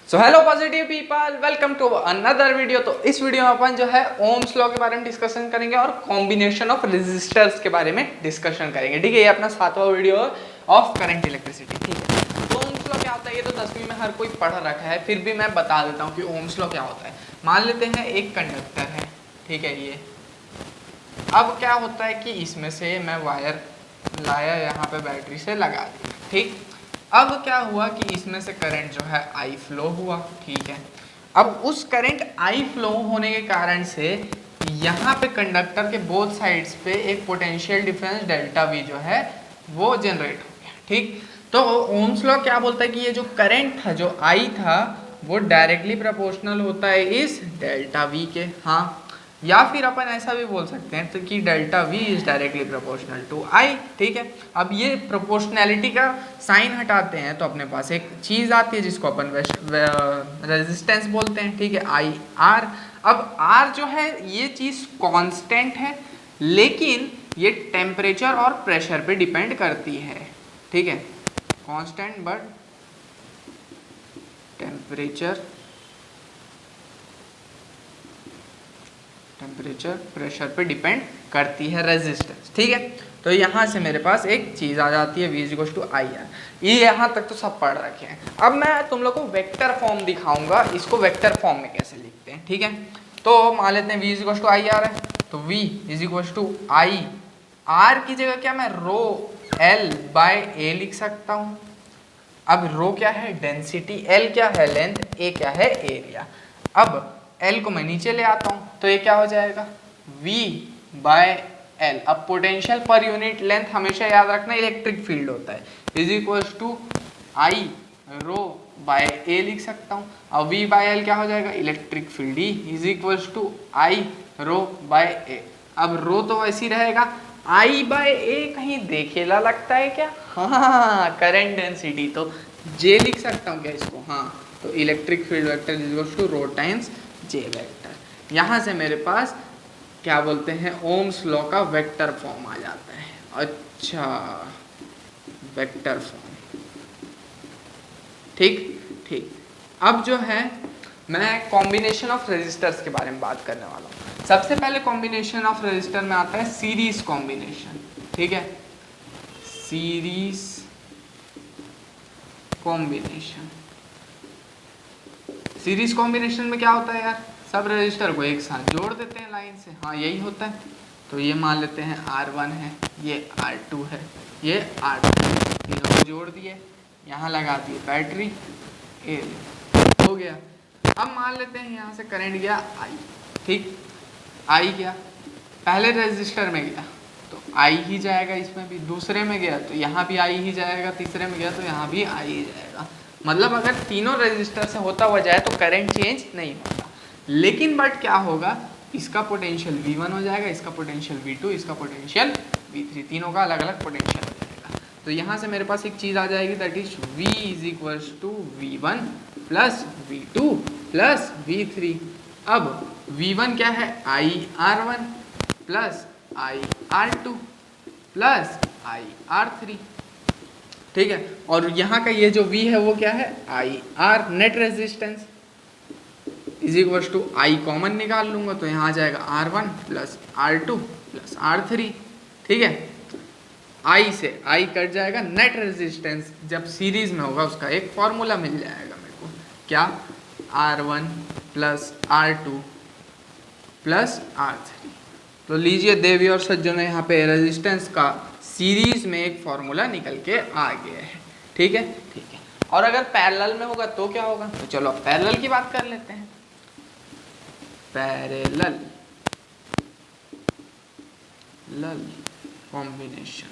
So hello positive people, welcome to another video. तो इस video में अपन जो है ओम्स लॉ के बारे में डिस्कशन करेंगे और कॉम्बिनेशन ऑफ रेजिस्टर्स के बारे में डिस्कशन करेंगे। ठीक है, ये अपना 7वां वीडियो ऑफ करंट इलेक्ट्रिसिटी। ठीक है, तो ओम्स लॉ क्या होता है ये तो 10वीं में हर कोई पढ़ रखा है, फिर भी मैं बता देता हूँ कि ओम्स लॉ क्या होता है। मान लेते हैं एक कंडक्टर है, ठीक है, ये अब क्या होता है कि इसमें से मैं वायर लाया, यहाँ पे बैटरी से लगा दिया। ठीक, अब क्या हुआ कि इसमें से करंट जो है आई फ्लो हुआ। ठीक है, अब उस करंट आई फ्लो होने के कारण से यहाँ पे कंडक्टर के बोथ साइड्स पे एक पोटेंशियल डिफरेंस डेल्टा वी जो है वो जनरेट हो गया। ठीक, तो ओम्स लॉ क्या बोलता है कि ये जो करंट था, जो आई था, वो डायरेक्टली प्रोपोर्शनल होता है इस डेल्टा वी के। हाँ, या फिर अपन ऐसा भी बोल सकते हैं तो कि delta V is directly proportional to I. ठीक है, अब ये प्रोपोर्शनैलिटी का साइन हटाते हैं तो अपने पास एक चीज़ आती है जिसको अपन रेजिस्टेंस बोलते हैं। ठीक है, आई आर। अब आर जो है ये चीज़ कांस्टेंट है, लेकिन ये टेम्परेचर और प्रेशर पे डिपेंड करती है। ठीक है, कांस्टेंट बट टेम्परेचर प्रेशर पे डिपेंड करती है रेजिस्टेंस। ठीक है, तो यहाँ से मेरे पास एक चीज़ आ जाती है, V equals to I R. ये यहाँ तक तो सब पढ़ रखे हैं। अब मैं तुम लोग को वेक्टर फॉर्म दिखाऊंगा, इसको वेक्टर फॉर्म में कैसे लिखते हैं। ठीक है, तो मान लेते हैं V equals to I R है, तो V equals to I R की जगह क्या मैं रो L बाय ए लिख सकता हूँ। अब रो क्या है डेंसिटी, L क्या है लेंथ, A क्या है एरिया। अब L को मैं नीचे ले आता हूँ तो ये क्या हो जाएगा V बाय L। अब पोटेंशियल पर यूनिट लेंथ हमेशा याद रखना इलेक्ट्रिक फील्ड होता है, is equals to I rho by A लिख सकता हूँ। अब V बाय L क्या हो जाएगा electric field, E is equals to I rho by A. अब रो तो वैसे ही रहेगा, आई बाय ए कहीं देखेला लगता है क्या? हाँ, करंट डेंसिटी तो J लिख सकता हूँ क्या इसको? हाँ, तो electric field vector is equals to rho times J vector. यहाँ से मेरे पास क्या बोलते हैं ओम्स लॉ का वेक्टर फॉर्म आ जाता है। अच्छा, वेक्टर फॉर्म। ठीक ठीक, अब जो है मैं कॉम्बिनेशन ऑफ रेजिस्टर्स के बारे में बात करने वाला हूँ। सबसे पहले कॉम्बिनेशन ऑफ रेजिस्टर में आता है सीरीज कॉम्बिनेशन। ठीक है, सीरीज कॉम्बिनेशन। सीरीज कॉम्बिनेशन में क्या होता है यार, सब रजिस्टर को एक साथ जोड़ देते हैं लाइन से। हाँ, यही होता है। तो ये मान लेते हैं R1 है, ये R2 है, ये R2 है, तीनों को जोड़ दिए, यहाँ लगा दिए बैटरी, ए हो गया। अब मान लेते हैं यहाँ से करंट गया I। ठीक, I गया, पहले रजिस्टर में गया तो I ही जाएगा, इसमें भी दूसरे में गया तो यहाँ भी I ही जाएगा, तीसरे में गया तो यहाँ भी I ही जाएगा। मतलब अगर तीनों रजिस्टर से होता हुआ जाए तो करंट चेंज नहीं होगा, लेकिन बट क्या होगा, इसका पोटेंशियल V1 हो जाएगा, इसका पोटेंशियल V2, इसका पोटेंशियल V3, तीनों का अलग अलग पोटेंशियल हो जाएगा। तो यहाँ से मेरे पास एक चीज़ आ जाएगी, that is V is equals to V1 plus V2 plus V3। अब V1 क्या है IR1 plus IR2 plus IR3। ठीक है, और यहाँ का ये जो V है वो क्या है IR net resistance is equals to I common निकाल लूंगा तो यहाँ आ जाएगा R1 plus R2 plus R3। ठीक है, आई से आई कट जाएगा, नेट रेजिस्टेंस जब सीरीज में होगा उसका एक फॉर्मूला मिल जाएगा मेरे को, क्या R1 plus R2 plus R3। तो लीजिए देवी और सज्जनों, यहाँ पे रेजिस्टेंस का सीरीज में एक फॉर्मूला निकल के आ गया है। ठीक है ठीक है, और अगर पैरेलल में होगा तो क्या होगा, तो चलो पैरेलल की बात कर लेते हैं। पैरेलल कॉम्बिनेशन,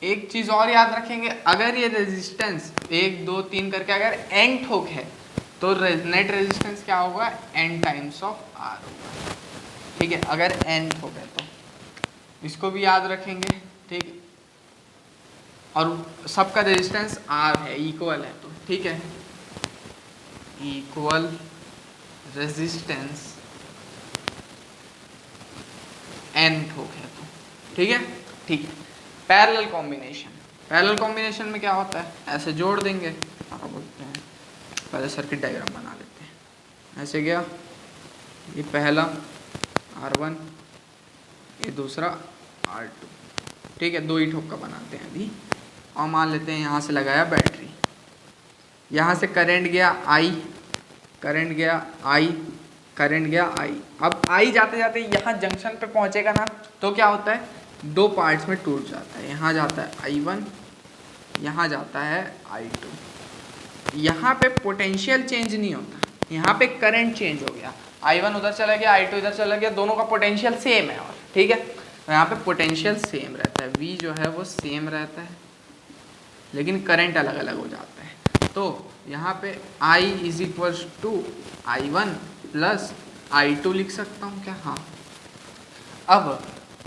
एक चीज और याद रखेंगे, अगर ये रेजिस्टेंस 1 2 3 करके अगर n ठोक है तो नेट रेजिस्टेंस क्या होगा n टाइम्स ऑफ R होगा। ठीक है, अगर n ठोक है तो इसको भी याद रखेंगे। ठीक, और सबका रेजिस्टेंस R है, इक्वल है, तो ठीक है, इक्वल रेजिस्टेंस n ठोक है तो ठीक है ठीक है। पैरेलल कॉम्बिनेशन, पैरेलल कॉम्बिनेशन में क्या होता है, ऐसे जोड़ देंगे, क्या बोलते हैं, पहले सर्किट डायग्राम बना लेते हैं। ऐसे गया, ये पहला R1, ये दूसरा R2, ठीक है, दो ही ठोका बनाते हैं अभी। और मान लेते हैं यहाँ से लगाया बैटरी, यहाँ से करंट गया I, करंट गया I, करंट गया I। अब I जाते जाते यहाँ जंक्शन पे पहुँचेगा ना, तो क्या होता है, दो पार्ट्स में टूट जाता है। यहाँ जाता है I1, यहाँ जाता है I2। यहाँ पे पोटेंशियल चेंज नहीं होता, यहाँ पे करंट चेंज हो गया। I1 उधर चला गया, I2 इधर चला गया, दोनों का पोटेंशियल सेम है। और ठीक है, तो यहाँ पे पोटेंशियल सेम रहता है, V जो है वो सेम रहता है, लेकिन करंट अलग अलग हो जाता है। तो यहाँ पे I is equals to I1 plus I2 लिख सकता हूँ क्या? हाँ। अब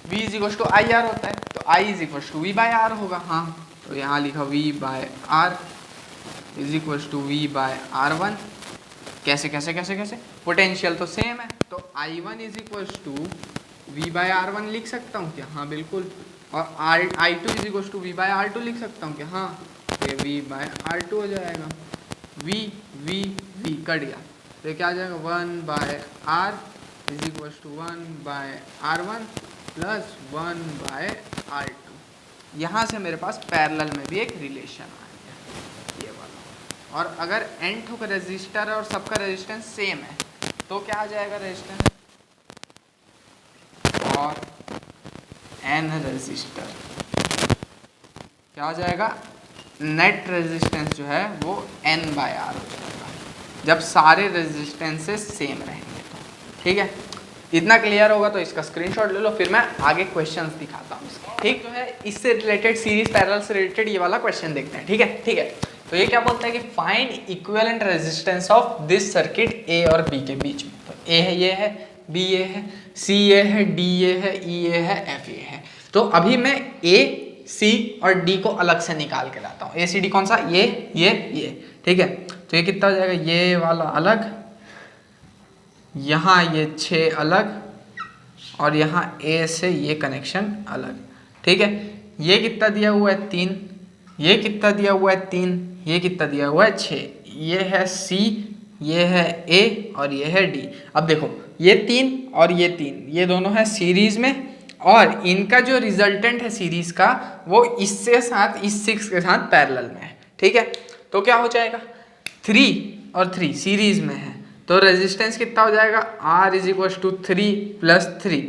V is equals to IR होता है, तो I is equals to V by R होगा। हाँ, तो यहाँ लिखा V by R is equals to V by R1। कैसे कैसे कैसे कैसे, पोटेंशियल तो सेम है, तो I1 is equals to V by R1 लिख सकता हूँ क्या? हाँ बिल्कुल। और I2 is equals to V by R2 लिख सकता हूँ क्या? हाँ, ये V बाय R2 हो जाएगा। V V V कट गया, तो क्या आ जाएगा, 1 by R is equals to 1 by R1 plus 1 by R2। यहाँ से मेरे पास पैरेलल में भी एक रिलेशन आ गया, ये वाला। और अगर n ठोक रेजिस्टर है और सबका रेजिस्टेंस सेम है, तो क्या आ जाएगा रेजिस्टेंस, और n रेजिस्टर क्या हो जाएगा, नेट रेजिस्टेंस जो है वो n बाय R हो जाएगा, जब सारे रेजिस्टेंसेस सेम रहेंगे तो। ठीक है, इतना क्लियर होगा तो इसका स्क्रीनशॉट ले लो, फिर मैं आगे क्वेश्चंस दिखाता हूँ इसके। ठीक, तो है इससे रिलेटेड, सीरीज पैरेलल से रिलेटेड ये वाला क्वेश्चन देखते हैं। ठीक है, ठीक है। तो ये क्या बोलता है कि find equivalent resistance of this circuit A और B के बीच में। तो A है, ये है, B ये है, C ये है, D ये है, E ये है, F ये है। तो अभी मैं A, C और D को अलग से निकाल के लाता हूँ। A C D कौन सा, ये। ठीक है, तो ये कितना हो जाएगा, ये वाला अलग, यहाँ ये 6 अलग, और यहाँ A से ये कनेक्शन अलग। ठीक है, ये कितना दिया हुआ है, 3, ये कितना दिया हुआ है, 3, ये कितना दिया हुआ है, 6, ये है C, ये है A और ये है D। अब देखो, ये 3 और ये 3, ये दोनों है सीरीज में, और इनका जो रिजल्टेंट है सीरीज का, वो इससे साथ, इस 6 के साथ पैरेलल में है। ठीक है, तो क्या हो जाएगा, 3 और 3 सीरीज में है, तो रेजिस्टेंस कितना हो जाएगा, R is equal to 3 plus 3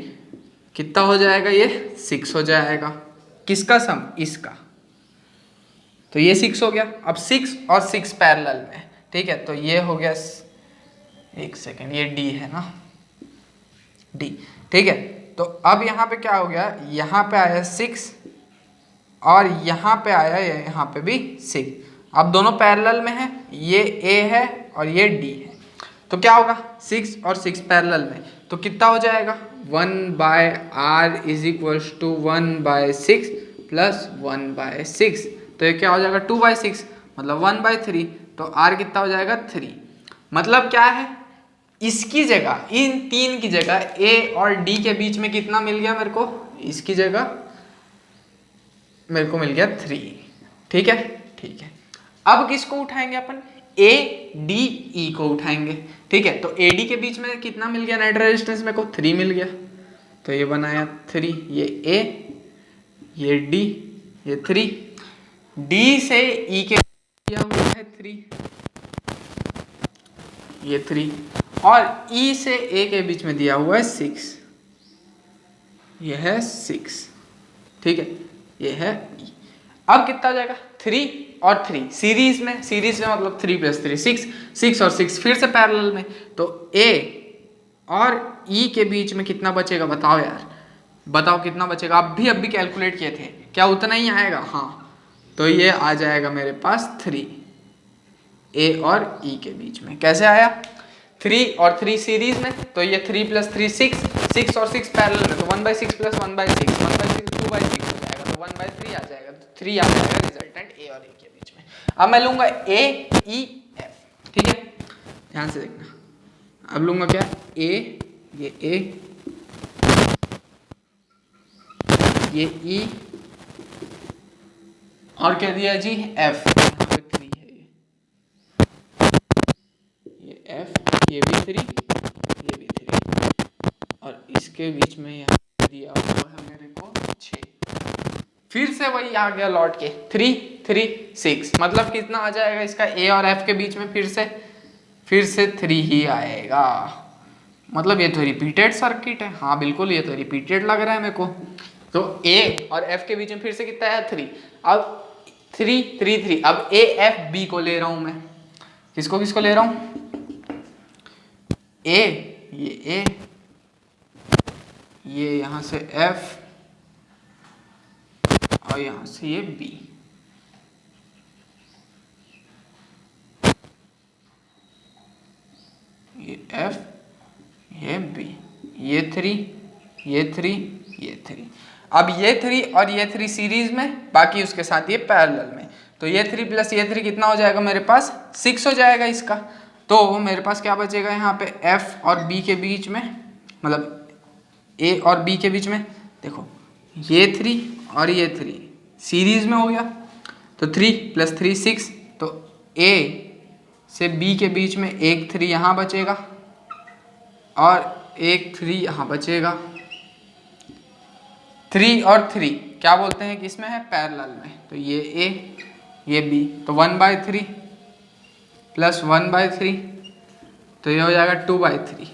कितना हो जाएगा, ये 6 हो जाएगा। किसका सम, इसका, तो ये 6 हो गया। अब 6 और 6 पैरेलल में। ठीक है, तो ये हो गया, एक सेकेंड, ये D है ना, D। ठीक है, तो अब यहाँ पे क्या हो गया, यहाँ पे आया 6 और यहाँ पे आया, यहाँ पे भी 6। अब दोनों पैरेलल में है, ये A है और ये D है, तो क्या होगा, 6 और 6 पैरेलल में, तो कितना हो जाएगा, 1 by R is equals to 1 by 6 plus 1 by 6। तो ये क्या हो जाएगा, 2 बाय 6 मतलब 1 बाय 3। तो R कितना हो जाएगा, 3। मतलब क्या है, इसकी जगह, इन 3 की जगह A और D के बीच में कितना मिल गया मेरे को, इसकी जगह मेरे को मिल गया 3। ठीक है, ठीक है। अब किसको उठाएंगे अपन, A D E को उठाएंगे। ठीक है, तो AD के बीच में कितना मिल गया नेट रेजिस्टेंस, मेरे को 3 मिल गया, तो ये बनाया 3, ये A, ये D, ये 3, D से E के दिया हुआ है 3, ये 3, और E से A के बीच में दिया हुआ है 6, ये है 6। ठीक है, ये है E। अब कितना हो जाएगा, 3 और 3 सीरीज में, सीरीज में मतलब 3 प्लस 3 6, 6 और 6 फिर से पैरेलल में, तो A और E के बीच में कितना बचेगा, बताओ यार, बताओ कितना बचेगा। अभी कैलकुलेट किए थे, क्या उतना ही आएगा, हाँ, तो ये आ जाएगा मेरे पास 3 A और E के बीच में। कैसे आया, 3 और 3 सीरीज में, तो ये 3 प्लस 3 6, 6 और 6 पैरेलल में, तो 1 by 6 plus 1 by 6, 1 by 6 2 by 6 हो जाएगा, तो 1 बाई 3 आ जाएगा, तो 3 आ जाएगा रिजल्टेंट A और E के बीच में। अब मैं लूंगा A E F। ठीक है, ध्यान से देखना, अब लूंगा क्या, A, ये A, ये E और क्या दिया जी F, यहाँ पे 3 है ये F, ये भी 3, ये भी 3 और इसके बीच में यहाँ दिया हुआ है मेरे को 6। फिर से वही आ गया लौट के 3 3 6, मतलब कितना आ जाएगा इसका A और F के बीच में फिर से 3 ही आएगा। मतलब ये तो रिपीटेड सर्किट है। हाँ बिल्कुल, ये तो रिपीटेड लग रहा है मेरे को। तो A और F के बीच में फिर से कितना है 3। अब 3 3 3, अब A F B को ले रहा हूं मैं। किसको किसको ले रहा हूं? A, ये A, ये यहां से F और यहां से ये B। ये F, ये B, ये 3, ये 3, ये 3। अब ये 3 और ये 3 सीरीज में, बाकी उसके साथ ये पैरेलल में। तो ये 3 प्लस ये 3 कितना हो जाएगा मेरे पास? 6 हो जाएगा इसका। तो मेरे पास क्या बचेगा यहाँ पे F और B के बीच में, मतलब A और B के बीच में। देखो ये 3 और ये 3 सीरीज में हो गया, तो 3 प्लस 3 6। तो A से B के बीच में एक 3 यहाँ बचेगा और एक 3 यहाँ बचेगा। 3 और 3 क्या बोलते हैं कि इसमें है पैरेलल में। तो ये A, ये B, तो 1/3 प्लस 1/3, तो ये हो जाएगा 2/3,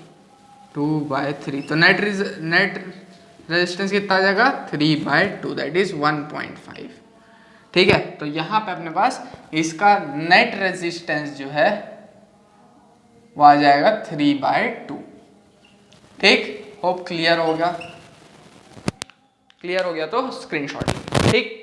2/3। तो नेट रेजिस्टेंस कितना आ जाएगा? 3/2, दैट इज 1.5। ठीक है, तो यहाँ पे अपने पास इसका नेट रेजिस्टेंस जो है वो आ जाएगा 3/2। ठीक, होप क्लियर हो गया। क्लियर हो गया तो स्क्रीनशॉट। ठीक।